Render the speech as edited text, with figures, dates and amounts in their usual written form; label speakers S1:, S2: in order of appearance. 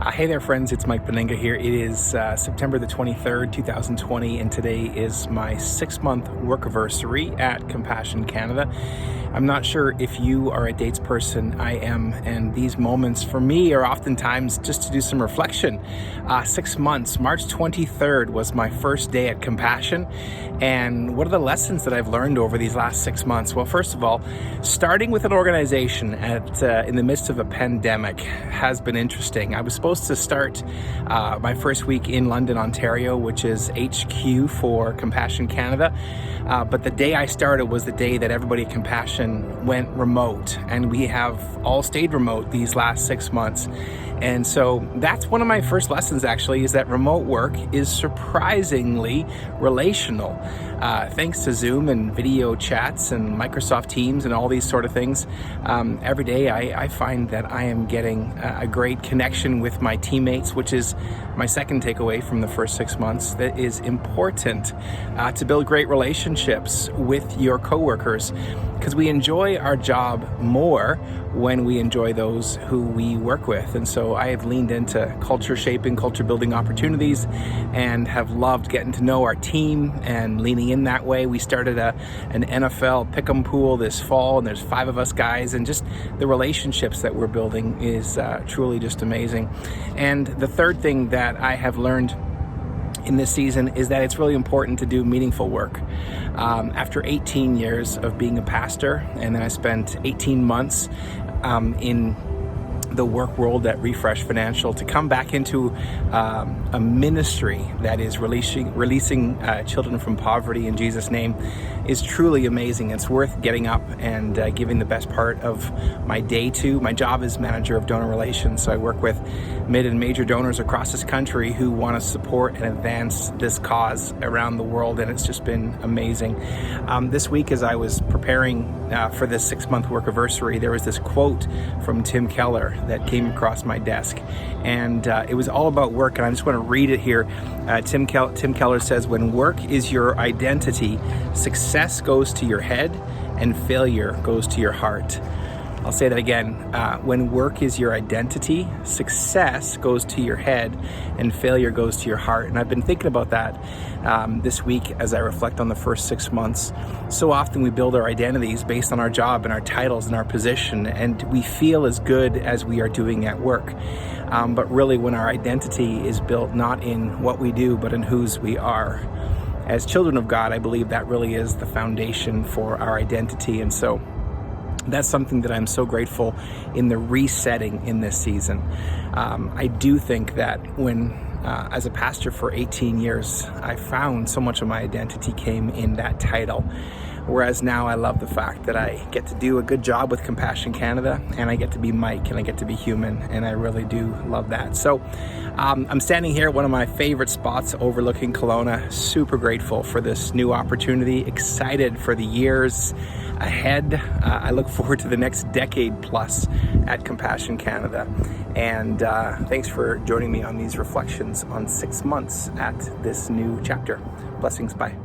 S1: Hey there friends, it's Mike Benenga here. It is September the 23rd, 2020, and today is my 6-month Workaversary at Compassion Canada. I'm not sure if you are a dates person. I am, and these moments for me are oftentimes just to do some reflection. 6 months, March 23rd was my first day at Compassion, and what are the lessons that I've learned over these last 6 months? Well, first of all, starting with an organization in the midst of a pandemic has been interesting. I was supposed to start my first week in London, Ontario, which is HQ for Compassion Canada. But the day I started was the day that everybody at Compassion went remote, and we have all stayed remote these last 6 months. And so that's one of my first lessons, actually, is that remote work is surprisingly relational. Thanks to Zoom and video chats and Microsoft Teams and all these sort of things, every day I find that I am getting a great connection with my teammates, which is my second takeaway from the first 6 months. That is important to build great relationships with your coworkers, because we enjoy our job more when we enjoy those who we work with. And so I have leaned into culture shaping, culture building opportunities, and have loved getting to know our team and leaning in that way. We started an NFL pick'em pool this fall, and there's 5 of us guys, and just the relationships that we're building is truly just amazing. And the third thing that I have learned in this season is that it's really important to do meaningful work. After 18 years of being a pastor, and then I spent 18 months in the work world at Refresh Financial, to come back into a ministry that is releasing children from poverty in Jesus' name is truly amazing. It's worth getting up and giving the best part of my day to. My job is manager of donor relations, so I work with mid and major donors across this country who want to support and advance this cause around the world, and it's just been amazing. This week, as I was preparing for this 6-month Workaversary, there was this quote from Tim Keller that came across my desk, and it was all about work, and I just want to read it here. Tim Keller says, "When work is your identity, success goes to your head and failure goes to your heart." I'll say that again. When work is your identity, success goes to your head and failure goes to your heart. And I've been thinking about that this week as I reflect on the first 6 months. So often we build our identities based on our job and our titles and our position, and we feel as good as we are doing at work. But really, when our identity is built not in what we do, but in whose we are. As children of God, I believe that really is the foundation for our identity. And so that's something that I'm so grateful in the resetting in this season. I do think that when, as a pastor for 18 years, I found so much of my identity came in that title. Whereas now I love the fact that I get to do a good job with Compassion Canada, and I get to be Mike, and I get to be human, and I really do love that. So I'm standing here at one of my favorite spots overlooking Kelowna. Super grateful for this new opportunity, excited for the years ahead. I look forward to the next decade plus at Compassion Canada. And thanks for joining me on these reflections on 6 months at this new chapter. Blessings, bye.